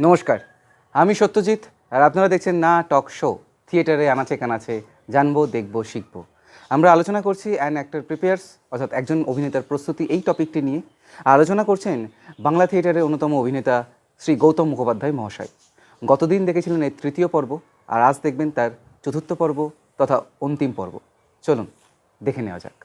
নমস্কার, আমি সত্যজিৎ আর আপনারা দেখছেন না টক শো থিয়েটারে আনাচে কানাচে জানবো দেখবো শিখবো। আমরা আলোচনা করছি অ্যান অ্যাক্টর প্রিপেয়ার্স অর্থাৎ একজন অভিনেতার প্রস্তুতি এই টপিকটি নিয়ে। আলোচনা করছেন বাংলা থিয়েটারের অন্যতম অভিনেতা শ্রী গৌতম মুখোপাধ্যায় মহাশয়। গতদিন দেখেছিলেন এর তৃতীয় পর্ব আর আজ দেখবেন তার চতুর্থ পর্ব তথা অন্তিম পর্ব। চলুন দেখে নেওয়া যাক।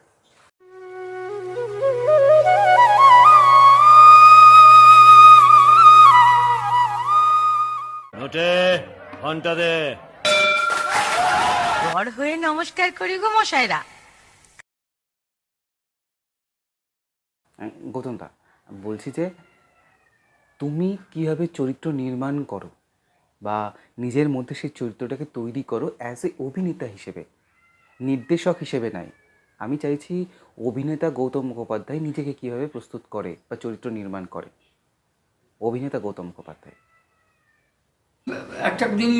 ঘন্টা দে বড় হয়ে নমস্কার করি গো মশাইরা। গৌতমদা, বলছি যে তুমি কিভাবে চরিত্র নির্মাণ করো বা নিজের মধ্যে সেই চরিত্রটাকে তৈরি করো অ্যাজ এ অভিনেতা হিসেবে, নির্দেশক হিসেবে নাই। আমি চাইছি অভিনেতা গৌতম মুখোপাধ্যায় নিজেকে কিভাবে প্রস্তুত করে বা চরিত্র নির্মাণ করে। অভিনেতা গৌতম মুখোপাধ্যায় একটা দিন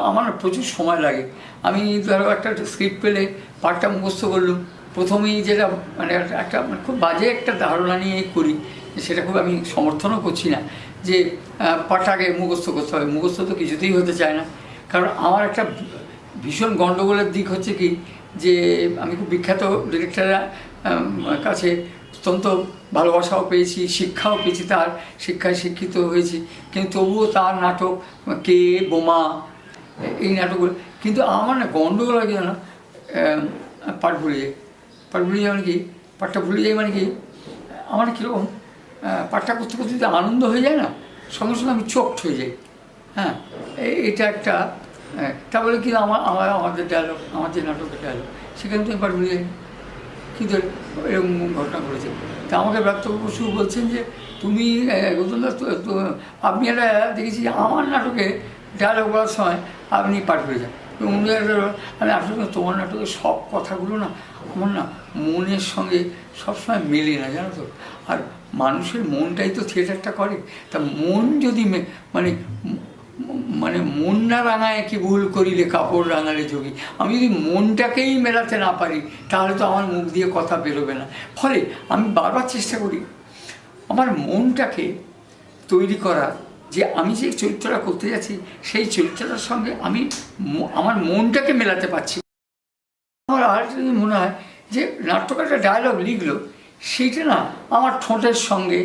আমার প্রচুর সময় লাগে। আমি ধরো একটা স্ক্রিপ্ট পেলে পাঠটা মুখস্থ করলাম, প্রথমেই যেটা মানে একটা খুব বাজে একটা ধারণা নিয়ে করি, সেটা খুব আমি সমর্থনও করছি না যে পাঠটাকে মুখস্থ করতে হবে। মুখস্থ তো কিছুতেই হতে চায় না, কারণ আমার একটা ভীষণ গণ্ডগোলের দিক হচ্ছে কি যে আমি খুব বিখ্যাত ডিরেক্টরের কাছে অত্যন্ত ভালোবাসাও পেয়েছি, শিক্ষাও পেয়েছি, তার শিক্ষায় শিক্ষিত হয়েছি, কিন্তু তবুও তার নাটক কে, বোমা, এই নাটকগুলো কিন্তু আমার না গণ্ডগোল হয় না, পাঠ ভুলে যাই। পাঠ ভুলে যাই মানে কি, পাঠটা ভুলে যাই মানে কি, আমার কীরকম পাঠটা করতে করতে যদি আনন্দ হয়ে যায় না, সঙ্গে সঙ্গে আমি চোখড হয়ে যাই। হ্যাঁ, এটা একটা তা বলে কি আমাদের ডায়লগ, আমার যে নাটকের ডায়লগ, সেখানে তো আমি পাঠ ভুলে যাই। কিন্তু এরকম ঘটনা ঘটেছে। তা আমাকে ব্রাত্য বসু বলছেন যে তুমি গৌতমদা, আপনি একটা দেখেছি আমার নাটকে ডায়লগ বলার সময় আপনি পাঠ করে যান। আমি আসলে তোমার নাটকের সব কথাগুলো না আমার না মনের সঙ্গে সবসময় মেলে না, জানো তো। আর মানুষের মনটাই তো থিয়েটারটা করে। তা মন যদি মানে মানে মন না রাঙায় কি ভুল করিলে কাপড় রাঙালে যোগী। আমি যদি মনটাকেই মেলাতে না পারি তাহলে তো আমার মুখ দিয়ে কথা বেরোবে না। ফলে আমি বারবার চেষ্টা করি আমার মনটাকে তৈরি করার, যে আমি যে চরিত্রটা করতে যাচ্ছি সেই চরিত্রটার সঙ্গে আমি আমার মনটাকে মেলাতে পারছি। আমার আরেকটা যদি মনে হয় যে নাট্যকার একটা ডায়লগ লিখলো, সেইটা না আমার ঠোঁটের সঙ্গে,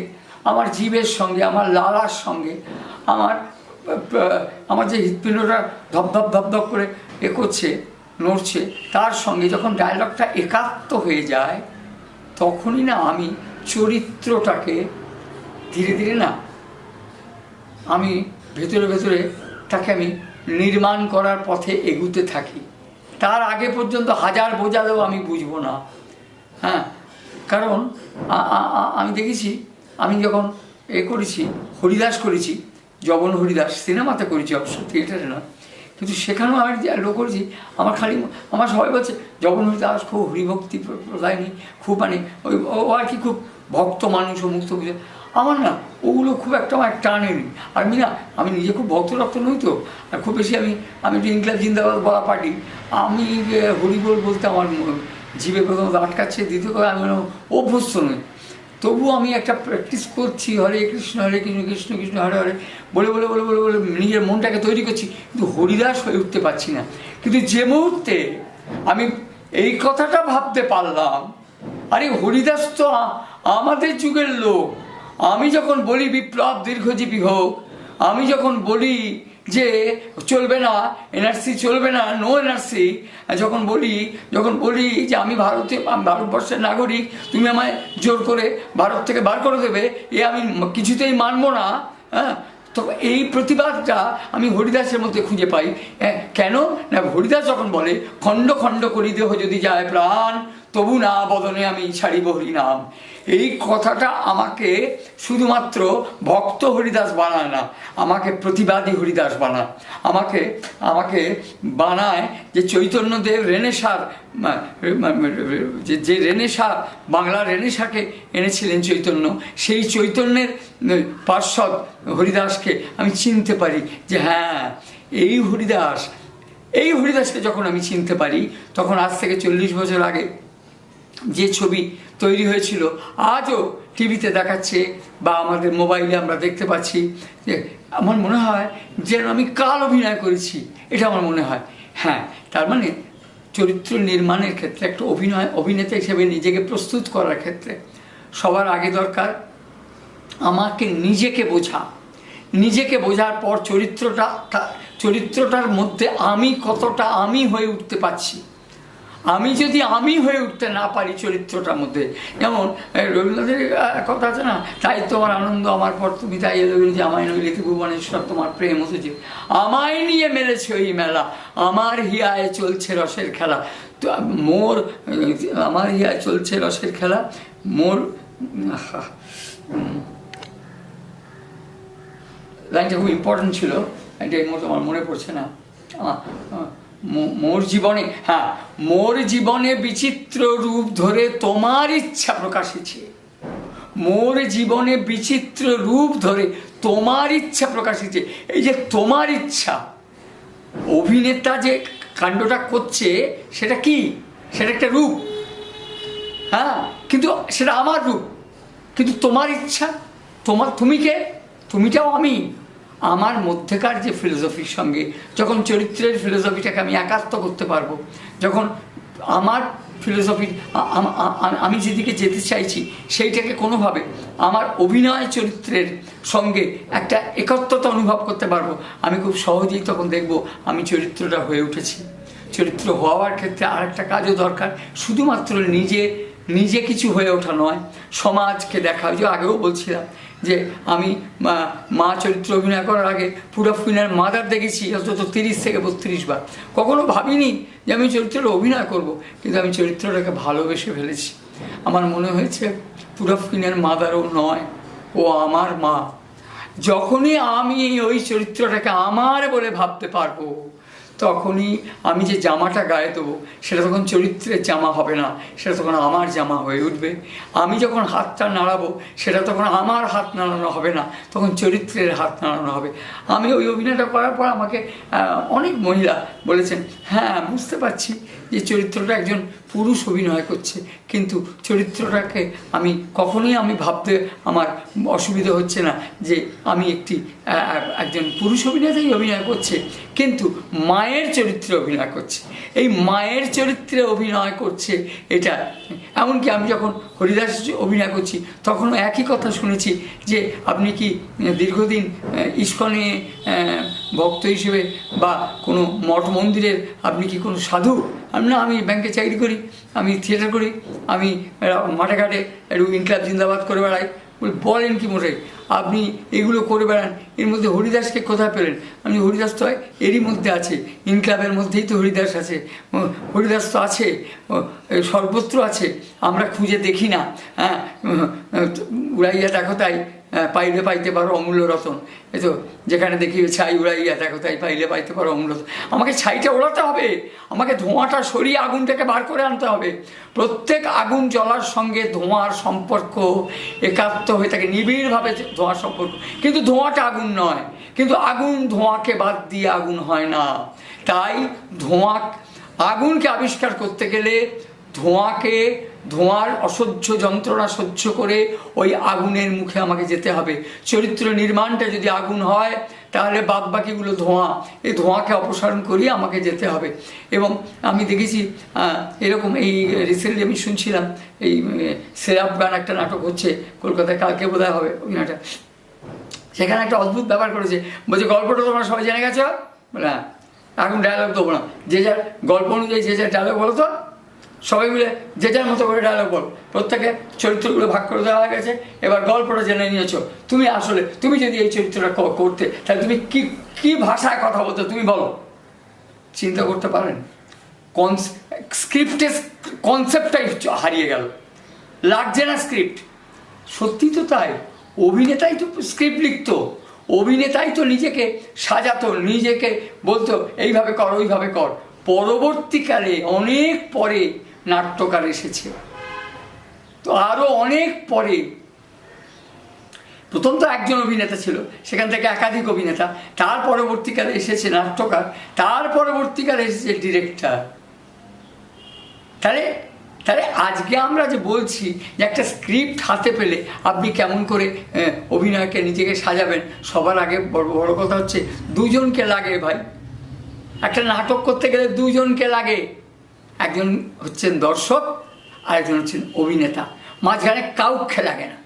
আমার জিভের সঙ্গে, আমার লালার সঙ্গে, আমার যে হৃৎপিণ্ডটা ধপধপ ধপধপ করে করছে, নড়ছে, তার সঙ্গে যখন ডায়লগটা একাত্ম হয়ে যায়, তখনই না আমি চরিত্রটাকে ধীরে ধীরে না আমি ভেতরে ভেতরে তাকে আমি নির্মাণ করার পথে এগুতে থাকি। তার আগে পর্যন্ত হাজার বোঝালেও আমি বুঝবো না। হ্যাঁ, কারণ আমি দেখেছি, আমি যখন করেছি হরিদাস করেছি, জগন হরিদাস সিনেমাতে করেছি, অবশ্য থিয়েটারে না, কিন্তু সেখানেও আমি লোক করেছি। আমার সবাই বলছে জগন হরিদাস খুব হরিভক্তি প্রদায়নী, খুব মানে ও আর কি খুব ভক্ত মানুষ ও মুক্ত বুঝে। আমার না ওগুলো খুব একটা আমার টানেনি। আর আমি নিজে খুব ভক্ত নই তো, আর খুব বেশি আমি একটু ইনকলাব জিন্দাবাদ বলা পার্টি। আমি হরিবোল বলতে আমার জিভে প্রথম আটকাচ্ছে, দ্বিতীয় করে আমি অভ্যস্ত নই। তবুও আমি একটা প্র্যাকটিস করছি, হরে কৃষ্ণ কৃষ্ণ কৃষ্ণ হরে হরে বলে বলে বলে বলে বলে নিজের মনটাকে তৈরি করছি, কিন্তু হরিদাস হয়ে উঠতে পারছি না। কিন্তু যে মুহূর্তে আমি এই কথাটা ভাবতে পারলাম, আরে হরিদাস তো আমাদের যুগের লোক, আমি যখন বলি বিপ্লব দীর্ঘজীবী হোক, আমি যখন বলি যে চলবে না এনআরসি, চলবে না নো এনআরসি, যখন বলি যে আমি ভারতবর্ষের নাগরিক, তুমি আমায় জোর করে ভারত থেকে বার করে দেবে, আমি কিছুতেই মানবো না। হ্যাঁ, তো এই প্রতিবাদটা আমি হরিদাসের মধ্যে খুঁজে পাই। কেন না, হরিদাস যখন বলে খণ্ড খণ্ড করি দেহ যদি যায় প্রাণ, তবু না বদনে আমি ছাড়িব হরিনাম, এই কথাটা আমাকে শুধুমাত্র ভক্ত হরিদাস বানায় না, আমাকে প্রতিবাদী হরিদাস বানায়। আমাকে বানায় যে চৈতন্যদেব রেনেসার, যে রেনেসা, বাংলার রেনেসাকে এনেছিলেন চৈতন্য, সেই চৈতন্যের পার্শ্বদ হরিদাসকে আমি চিনতে পারি যে হ্যাঁ এই হরিদাসকে যখন আমি চিনতে পারি, তখন আজ থেকে 40 বছর আগে যে ছবি তৈরি হয়েছিল আজও টিভিতে দেখাচ্ছে বা আমাদের মোবাইলে আমরা দেখতে পাচ্ছি, যে আমার মনে হয় যেন আমি কাল অভিনয় করেছি, এটা আমার মনে হয়। হ্যাঁ, তার মানে চরিত্র নির্মাণের ক্ষেত্রে একটা অভিনেতা হিসেবে নিজেকে প্রস্তুত করার ক্ষেত্রে সবার আগে দরকার আমাকে নিজেকে বোঝার পর চরিত্রটার মধ্যে আমি কতটা আমি হয়ে উঠতে পারছি। আমি যদি আমি হয়ে উঠতে না পারি চরিত্রটার মধ্যে, যেমন রবীন্দ্রনাথের কথা আছে না, তাই তোমার আনন্দ আমার পর তুমি তাই এলো যে আমায় নইলে ভুবনেশ্বর তোমার প্রেম হতেছে, আমায় নিয়ে মেলেছে ওই মেলা, আমার হিয়ায় চলছে রসের খেলা। তো আমার হিয়ায় চলছে রসের খেলা, মোর লাইনটা খুব ইম্পর্টেন্ট ছিল, এটা এই মুহূর্তে আমার মনে পড়ছে না। মোর জীবনে বিচিত্র রূপ ধরে তোমার ইচ্ছা প্রকাশিছে, মোর জীবনে বিচিত্র রূপ ধরে তোমার ইচ্ছা প্রকাশিছে। এই যে তোমার ইচ্ছা, অভিনেতা যে কাণ্ডটা করছে সেটা কি, সেটা একটা রূপ, হ্যাঁ, কিন্তু সেটা আমার রূপ, কিন্তু তোমার ইচ্ছা, তুমি কে, তুমিটাও আমি। আমার মধ্যেকার যে ফিলোসফির সঙ্গে যখন চরিত্রের ফিলোসফিটাকে আমি একাত্ম করতে পারবো, যখন আমার ফিলোসফি আমি যেদিকে যেতে চাইছি সেইটাকে কোনোভাবে আমার অভিনয় চরিত্রের সঙ্গে একটা একত্রতা অনুভব করতে পারবো, আমি খুব সহজেই তখন দেখবো আমি চরিত্রটা হয়ে উঠেছি। চরিত্র হওয়ার ক্ষেত্রে আর একটা কাজও দরকার, শুধুমাত্র নিজে কিছু হয়ে ওঠা নয়, সমাজকে দেখা। ওই যে আগেও বলছিলাম যে আমি মা চরিত্র অভিনয় করার আগে পুরো ফিনার মাদার দেখেছি অন্তত 30 থেকে 32 বার। কখনো ভাবিনি যে আমি চরিত্রটা অভিনয় করব, কিন্তু আমি চরিত্রটাকে ভালোবেসে ফেলেছি। আমার মনে হয়েছে পুরো ফিনার মাদারও নয়, ও আমার মা। যখনই আমি ওই চরিত্রটাকে আমার বলে ভাবতে পারবো, তখনই আমি যে জামাটা গায়ে দেবো সেটা তখন চরিত্রের জামা হবে না, সেটা তখন আমার জামা হয়ে উঠবে। আমি যখন হাতটা নাড়াবো সেটা তখন আমার হাত নাড়ানো হবে না, তখন চরিত্রের হাত নাড়ানো হবে। আমি ওই অভিনয়টা করার পর আমাকে অনেক মহিলা বলেছেন, হ্যাঁ বুঝতে পারছি যে চরিত্রটা একজন পুরুষ অভিনয় করছে, কিন্তু চরিত্রটাকে আমি কখনোই ভাবতে আমার অসুবিধা হচ্ছে না যে আমি একজন পুরুষ অভিনেতাই অভিনয় করছে, কিন্তু মায়ের চরিত্রে অভিনয় করছে। এই মায়ের চরিত্রে অভিনয় করছে, এটা এমনকি আমি যখন হরিদাস অভিনয় করছি তখনও একই কথা শুনেছি যে আপনি কি দীর্ঘদিন ইস্কনে ভক্ত হিসেবে বা কোনো মঠ মন্দিরের আপনি কি কোনো সাধু? না, আমি ব্যাংকে চাকরি করি, আমি থিয়েটার করি, আমি মাঠে ঘাটে একটু ইনক্লাব জিন্দাবাদ করে বেড়াই। বলেন কি মোটাই আপনি এগুলো করে বেড়ান, এর মধ্যে হরিদাসকে কোথায় পেলেন? আমি হরিদাস তো এরই মধ্যে আছে, ইনক্লাবের মধ্যেই তো হরিদাস আছে, হরিদাস তো আছে, সর্বত্র আছে, আমরা খুঁজে দেখি না। হ্যাঁ, উড়াইয়া দেখো তাই পাইলে পাইতে পারো অমূল্য রতন, এই তো যেখানে দেখি ছাই উড়াইয়া দেখো তাই পাইলে পাইতে পারো অমূল্য রতন। আমাকে ছাইটা ওড়াতে হবে, আমাকে ধোঁয়াটা সরিয়ে আগুনটাকে বার করে আনতে হবে। প্রত্যেক আগুন জ্বলার সঙ্গে ধোঁয়ার সম্পর্ক একাত্ম হয়ে থাকে, নিবিড়ভাবে ধোঁয়ার সম্পর্ক, কিন্তু ধোঁয়াটা আগুন নয়, কিন্তু আগুন ধোঁয়াকে বাদ দিয়ে আগুন হয় না। তাই আগুনকে আবিষ্কার করতে গেলে ধোঁয়ার অসহ্য যন্ত্রণা সহ্য করে ওই আগুনের মুখে আমাকে যেতে হবে। চরিত্র নির্মাণটা যদি আগুন হয় তাহলে বাদবাকিগুলো ধোঁয়া, এই ধোঁয়াকে অপসারণ করিয়ে আমাকে যেতে হবে। এবং আমি দেখেছি এরকম, এই রিসেন্টলি আমি শুনছিলাম এই সেরাপ গান একটা নাটক হচ্ছে কলকাতায়, কালকে বোধহয় হবে অভিনয়টা। সেখানে একটা অদ্ভুত ব্যাপার করেছে, বলছে গল্পটা তোমরা সবাই জেনে গেছো, বলে হ্যাঁ, এখন ডায়লগ দেবো না, যে যার গল্প অনুযায়ী যে যার ডায়লগ বলো তো, সবাই মিলে যে যার মতো করে ডায়লগ বল, প্রত্যেকে চরিত্রগুলো ভাগ করে দেওয়া হয়ে গেছে, এবার গল্পটা জেনে নিয়েছো। তুমি যদি এই চরিত্রটা করতে তাহলে তুমি কি ভাষায় কথা বলতে তুমি বলো, চিন্তা করতে পারেন? স্ক্রিপ্টের কনসেপ্টটাই হারিয়ে গেল, লাগছে না স্ক্রিপ্ট। সত্যি তো তাই, অভিনেতাই তো স্ক্রিপ্ট লিখতো, অভিনেতাই তো নিজেকে সাজাতো, নিজেকে বলতো এইভাবে কর ওইভাবে কর। পরবর্তীকালে অনেক পরে নাট্যকার এসেছে, তো আরো অনেক পরে। প্রথম তো একজন অভিনেতা ছিল, সেখান থেকে একাধিক অভিনেতা, তার পরবর্তীকালে এসেছে নাট্যকার, তার পরবর্তীকালে এসেছে ডিরেক্টর। তাহলে তাহলে আজকে আমরা যে বলছি যে একটা স্ক্রিপ্ট হাতে পেলে আপনি কেমন করে অভিনয়কে নিজেকে সাজাবেন, সবার আগে বড় বড় কথা হচ্ছে দুজনকে লাগে ভাই। একটা নাটক করতে গেলে দুজনকে লাগে, একজন হচ্ছেন দর্শক আর একজন হচ্ছেন অভিনেতা, মাঝখানে কাউকে লাগে না।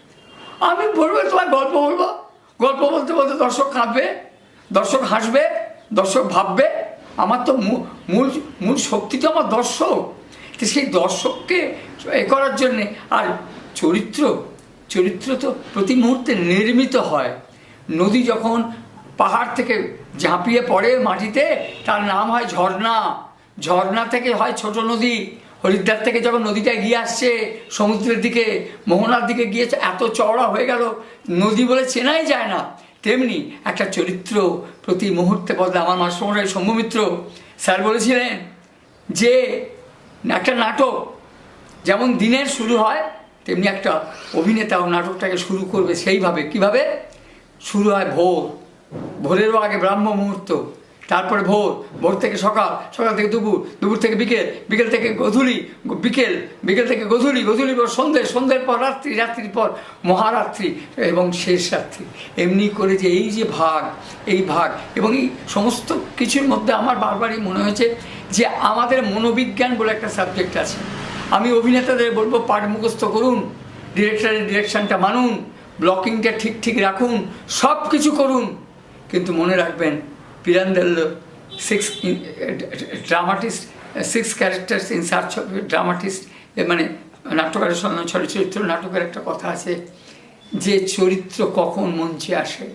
আমি বলবো তোমার গল্প বলবো, গল্প বলতে বলতে দর্শক কাঁদবে, দর্শক হাসবে, দর্শক ভাববে। আমার তো মূল মূল শক্তি তো আমার দর্শক। তো সেই দর্শককে এ করার জন্যে, আর চরিত্র তো প্রতি মুহূর্তে নির্মিত হয়। নদী যখন পাহাড় থেকে ঝাঁপিয়ে পড়ে মাটিতে, তার নাম হয় ঝর্ণা। ঝর্ণা থেকে হয় ছোট নদী। হরিদ্বার থেকে যখন নদীটা এগিয়ে আসছে সমুদ্রের দিকে, মোহনার দিকে গিয়েছে, এত চওড়া হয়ে গেল নদী বলে চেনাই যায় না। তেমনি একটা চরিত্র প্রতি মুহূর্তে বদলে। আমার মাস্টারমশাই শম্ভু মিত্র স্যার বলেছিলেন যে একটা নাটক যেমন দিনের শুরু হয়, তেমনি একটা অভিনেতাও নাটকটাকে শুরু করবে সেইভাবে। কিভাবে শুরু হয়? ভোরেরও আগে ব্রাহ্ম মুহূর্ত, তারপরে ভোর থেকে সকাল, সকাল থেকে দুপুর থেকে বিকেল থেকে গধূলি, বিকেল থেকে গধূলি পর সন্ধ্যের পর রাত্রির পর মহারাত্রি এবং শেষ রাত্রি। এমনি করে যে এই যে এই ভাগ এবং এই সমস্ত কিছুর মধ্যে আমার বারবারই মনে হয়েছে যে আমাদের মনোবিজ্ঞান বলে একটা সাবজেক্ট আছে। আমি অভিনেতাদের বলবো পাঠ মুখস্থ করুন, ডিরেক্টরের ডিরেকশনটা মানুন, ব্লকিংটা ঠিক রাখুন, সব কিছু করুন, কিন্তু মনে রাখবেন পিরান্দাল্লো 6 characters in search of dramatist, মানে নাটকের চরিত্র নাটকের একটা কথা আছে যে চরিত্র কখন মঞ্চে আসে,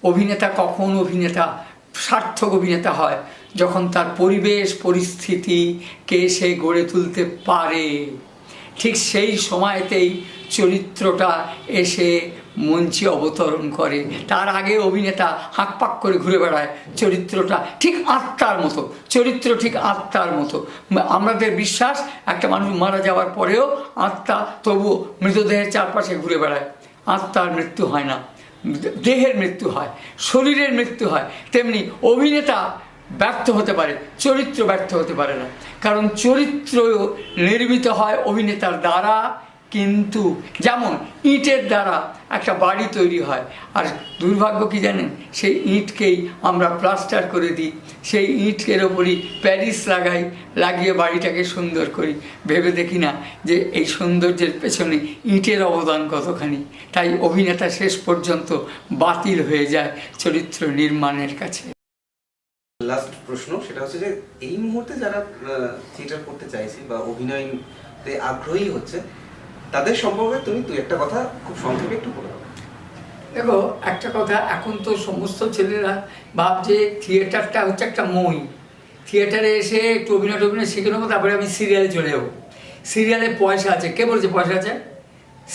অভিনেতা কখন সার্থক অভিনেতা হয়, যখন তার পরিবেশ পরিস্থিতিকে সে গড়ে তুলতে পারে। ঠিক সেই সময়তেই চরিত্রটা এসে মঞ্চে অবতরণ করে। তার আগে অভিনেতা হাঁকপাক করে ঘুরে বেড়ায়। চরিত্রটা ঠিক আত্মার মতো। আমাদের বিশ্বাস একটা মানুষ মারা যাওয়ার পরেও আত্মা তবু মৃতদেহের চারপাশে ঘুরে বেড়ায়। আত্মার মৃত্যু হয় না, দেহের মৃত্যু হয়, শরীরের মৃত্যু হয়। তেমনি অভিনেতা ব্যর্থ হতে পারে, চরিত্র ব্যর্থ হতে পারে না, কারণ চরিত্র নির্মিত হয় অভিনেতার দ্বারা। কিন্তু যেমন ইটের দ্বারা একটা বাড়ি তৈরি হয়, আর দুর্ভাগ্য কি জানেন, সেই ইটকেই আমরা প্লাস্টার করে দিই, সেই ইটের ওপরই প্যারিস লাগিয়ে বাড়িটাকে সুন্দর করি। ভেবে দেখি না যে এই সৌন্দর্যের পেছনে ইটের অবদান কতখানি। তাই অভিনেতা শেষ পর্যন্ত বাতিল হয়ে যায় চরিত্র নির্মাণের কাছে। লাস্ট প্রশ্ন, সেটা হচ্ছে যে এই মুহূর্তে যারা থিয়েটার করতে চাইছে বা অভিনয়তে আগ্রহী হচ্ছে, তাদের সম্পর্কে তুমি একটা কথা খুব সংক্ষেপে একটু বলে দাও। দেখো, একটা কথা, এখন তো সমস্ত ছেলেরা ভাবছে থিয়েটারটা হচ্ছে একটা মই। থিয়েটারে এসে একটু অভিনয় শিখে নেবো, তারপরে আমি সিরিয়ালে চলে যাবো। সিরিয়ালে পয়সা আছে। কে বলছে পয়সা আছে?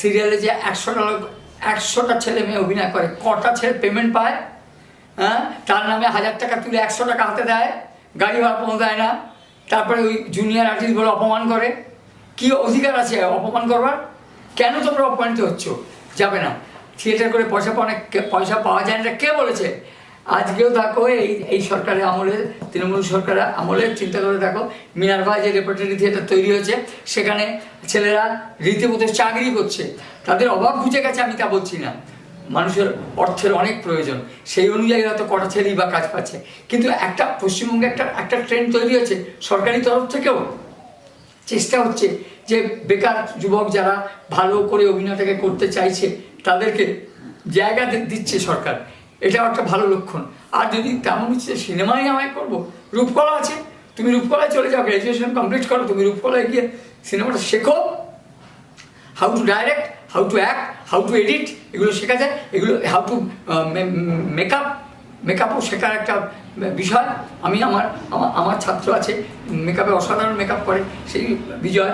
সিরিয়ালে যে 100টা ছেলে মেয়ে অভিনয় করে, কটা ছেলে পেমেন্ট পায়? হ্যাঁ, তার নামে 1000 টাকা তুলে 100 টাকা হাতে দেয়, গাড়ি ভাড়া পৌঁছায় না। তারপরে ওই জুনিয়র আর্টিস্ট বলে অপমান করে। কি অধিকার আছে অপমান করবার? কেন তোমরা অপমানিত হচ্ছ? যাবে না। থিয়েটার করে পয়সা পাওয়া যায় না, কে বলেছে? আজকেও দেখো এই সরকারের আমলে, তৃণমূল সরকারের আমলে চিন্তা করে দেখো, মিনার্ভা যে রেপার্টরি থিয়েটার তৈরি হয়েছে, সেখানে ছেলেরা রীতিমতো চাকরি করছে। তাদের অভাব বুঝে গেছে, আমি তা বলছি না। মানুষের অর্থের অনেক প্রয়োজন, সেই অনুযায়ী হয়তো কটা ছেলেই বা কাজ পাচ্ছে। কিন্তু একটা পশ্চিমবঙ্গে একটা ট্রেন্ড তৈরি হয়েছে, সরকারি তরফ থেকেও চেষ্টা হচ্ছে যে বেকার যুবক যারা ভালো করে অভিনয়টাকে করতে চাইছে তাদেরকে জায়গা দিচ্ছে সরকার। এটাও একটা ভালো লক্ষণ। আর যদি তেমন হচ্ছে সিনেমাই আমায় করবো, রূপকলা আছে, তুমি রূপকলায় চলে যাও, গ্র্যাজুয়েশন কমপ্লিট করো, তুমি রূপকলায় গিয়ে সিনেমাটা শেখো। How to direct, how to act, how to edit, এগুলো শেখা যায়। এগুলো হাউ টু মেকআপও শেখার একটা বিষয়। আমি আমার ছাত্র আছে মেকআপে, অসাধারণ মেকআপ করে, সেই বিজয়,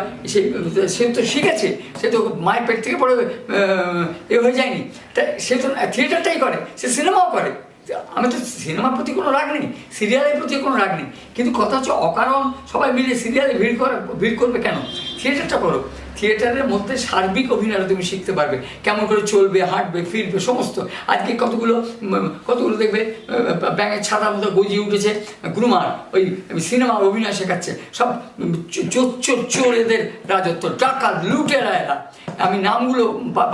সে তো শিখেছে, সে তো মায়ের পেট থেকে পড়ে হয়ে যায়নি। তাই সে তো থিয়েটারটাই করে, সে সিনেমাও করে। আমি তো সিনেমার প্রতি কোনো রাগ নেই, সিরিয়ালের প্রতি কোনো রাগ নেই, কিন্তু কথা হচ্ছে অকারণ সবাই মিলে সিরিয়ালে ভিড় করবে কেন? থিয়েটারটা করো। থিয়েটারের মধ্যে সার্বিক অভিনয়টা তুমি শিখতে পারবে, কেমন করে চলবে, হাঁটবে, ফিরবে, সমস্ত। আজকে কতগুলো দেখবে ব্যাঙের ছাতার মতো গজিয়ে উঠেছে গ্রুমার, ওই সিনেমার অভিনয় শেখাচ্ছে, সব চোরেদের রাজত্ব, ডাকাত, লুটেরা এরা। আমি নামগুলো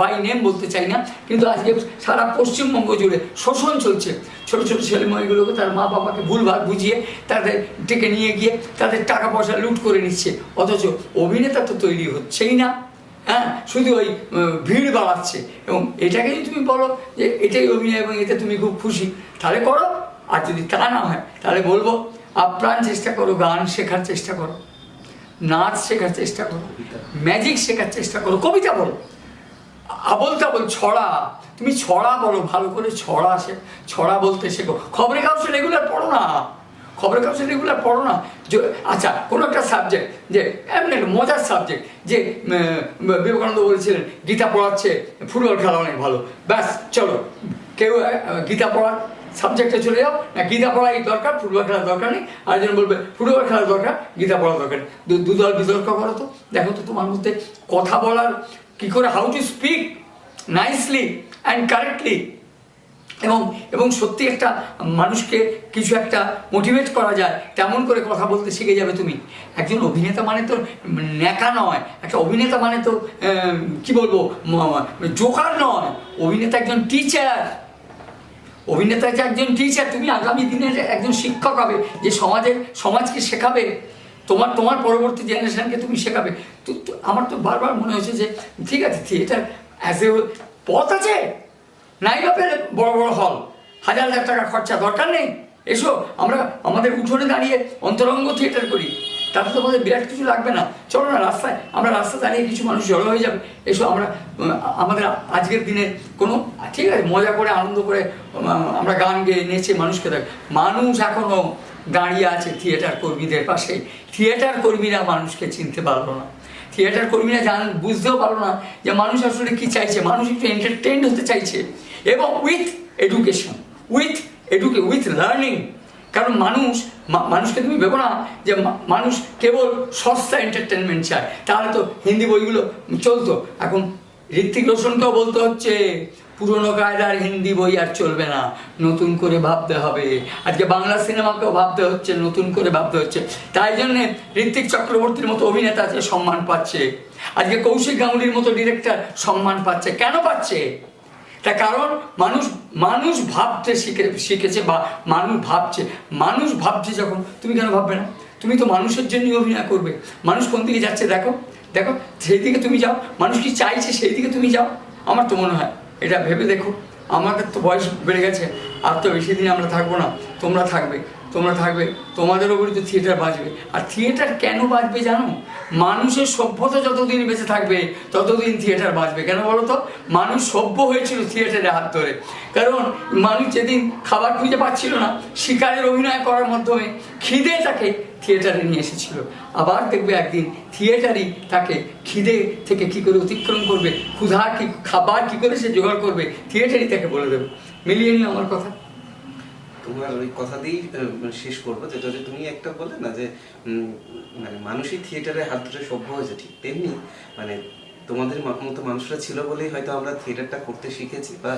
বাই নেম বলতে চাই না, কিন্তু আজকে সারা পশ্চিমবঙ্গ জুড়ে শোষণ চলছে। ছোট ছোট ছেলেমেয়েগুলোকে তার মা বাবাকে ভুলভাল বুঝিয়ে তাদের ডেকে নিয়ে গিয়ে তাদের টাকা পয়সা লুট করে নিচ্ছে, অথচ অভিনেতা তো তৈরি হচ্ছেই না। হ্যাঁ, শুধু ওই ভিড় বাড়াচ্ছে। এবং এটাকে যদি তুমি বলো যে এটাই অভিনয় এবং এতে তুমি খুব খুশি, তাহলে করো। আর যদি তা না হয় তাহলে বলবো আপ্রাণ চেষ্টা করো, গান শেখার চেষ্টা করো, নাচ শেখার চেষ্টা করো, ম্যাজিক শেখার চেষ্টা করো, কবিতা বলো, আবল তাবল ছড়া, তুমি ছড়া বলো, ভালো করে ছড়া বলতে শেখো। খবরের কাগজ রেগুলার পড়ো না, খবরের কাগজ রেগুলার পড়ো না। আচ্ছা, কোনো একটা সাবজেক্ট, যে এমন একটা মজার সাবজেক্ট, যে বিবেকানন্দ বলেছিলেন গীতা পড়াচ্ছে, ফুটবল খেলা অনেক ভালো, ব্যাস চলো কেউ গীতা পড়ার সাবজেক্টে চলে যাও, না গীতা পড়াই দরকার, ফুটবল খেলার দরকার নেই। আরেকজন বলবে ফুটবল খেলার দরকার, গীতা পড়ার দরকার নেই। দুদল বিতর্ক করো তো, দেখো তো তোমার মধ্যে কথা বলার কী করে, how to speak nicely and correctly, এবং সত্যি একটা মানুষকে কিছু একটা মোটিভেট করা যায় তেমন করে কথা বলতে শিখে যাবে তুমি। একজন অভিনেতা মানে তো ন্যাকা নয়, একটা অভিনেতা মানে তো কি বলবো, জোকার নয়। অভিনেতা একজন টিচার, অভিনেতা যে একজন টিচার। তুমি আগামী দিনের একজন শিক্ষক হবে, যে সমাজকে শেখাবে, তোমার পরবর্তী জেনারেশনকে তুমি শেখাবে। তো আমার তো বারবার মনে হয়েছে যে ঠিক আছে, থিয়েটার অ্যাজ এ পথ আছে, নাই বাপের বড় বড় হল, হাজার হাজার টাকা খরচা, দরকার নেই। এসো আমরা আমাদের উঠোনে দাঁড়িয়ে অন্তরঙ্গ থিয়েটার করি, তাতে তো আমাদের বিরাট কিছু লাগবে না। চলো না রাস্তায়, আমরা রাস্তায় দাঁড়িয়ে কিছু মানুষ জড়ো হয়ে যাবে, এসো আমরা আমাদের আজকের দিনে কোনো ঠিক আছে মজা করে আনন্দ করে আমরা গান গেয়ে নেচে মানুষকে দেখ। মানুষ এখনো দাঁড়িয়ে আছে থিয়েটার কর্মীদের পাশে। থিয়েটার কর্মীরা মানুষকে চিনতে পারলো না, থিয়েটার কর্মীরা বুঝতেও পারলো না যে মানুষ আসলে কি চাইছে। মানুষ একটু এন্টারটেইন হতে চাইছে, এবং উইথ এডুকেশন, উইথ লার্নিং। কারণ মানুষকে তুমি ভেবো না যে মানুষ কেবল সস্তা এন্টারটেনমেন্ট চায়, তাহলে তো হিন্দি বইগুলো চলতো। এখন ঋত্বিক রোশনকেও বলতে হচ্ছে পুরনো কায়দার হিন্দি বই আর চলবে না, নতুন করে ভাবতে হবে। আজকে বাংলা সিনেমাকেও ভাবতে হচ্ছে, নতুন করে ভাবতে হচ্ছে। তাই জন্যে ঋত্বিক চক্রবর্তীর মতো অভিনেতা আজকে সম্মান পাচ্ছে, আজকে কৌশিক গাঙ্গুলির মতো ডিরেক্টর সম্মান পাচ্ছে। কেন পাচ্ছে? তার কারণ মানুষ ভাবতে শিখেছে, বা মানুষ ভাবছে যখন, তুমি কেন ভাববে না? তুমি তো মানুষের জন্যই অভিনয় করবে। মানুষ কোন দিকে যাচ্ছে দেখো, সেই দিকে তুমি যাও। মানুষ কি চাইছে সেই দিকে তুমি যাও। আমার তো মনে হয় এটা ভেবে দেখো। আমাদের তো বয়স বেড়ে গেছে, আর তো বেশি দিন আমরা থাকবো না। তোমরা থাকবে, তোমাদের ওপরই তো থিয়েটার বাজবে। আর থিয়েটার কেন বাজবে জানো? মানুষের সভ্যতা যতদিন বেঁচে থাকবে ততদিন থিয়েটার বাজবে। কেন বলো তো? মানুষ সভ্য হয়েছিল থিয়েটারের হাত ধরে। কারণ মানুষ যেদিন খাবার খুঁজে পাচ্ছিল না, শিকারের অভিনয় করার মাধ্যমে খিদে তাকে থিয়েটারে নিয়ে এসেছিল। আবার দেখবে একদিন থিয়েটারই তাকে খিদে থেকে কি করে অতিক্রম করবে, খাবার কি করে সে জোগাড় করবে, থিয়েটারই তাকে বলে দেবে। মিলিয়ে নিও আমার কথা। তোমার ওই কথা দিয়েই শেষ করবো, যেটা যে তুমি একটা বললে না যে মানে মানুষই থিয়েটারে হাত ধরে সভ্য হয়েছে, ঠিক তেমনি মানে তোমাদের মতো মানুষরা ছিল বলেই হয়তো আমরা থিয়েটারটা করতে শিখেছি বা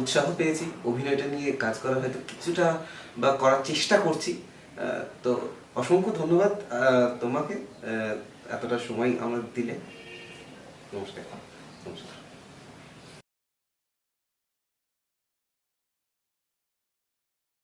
উৎসাহ পেয়েছি, অভিনয়টা নিয়ে কাজ করা হয়তো কিছুটা বা করার চেষ্টা করছি। তো অসংখ্য ধন্যবাদ তোমাকে এতটা সময় আমার দিলে। নমস্কার।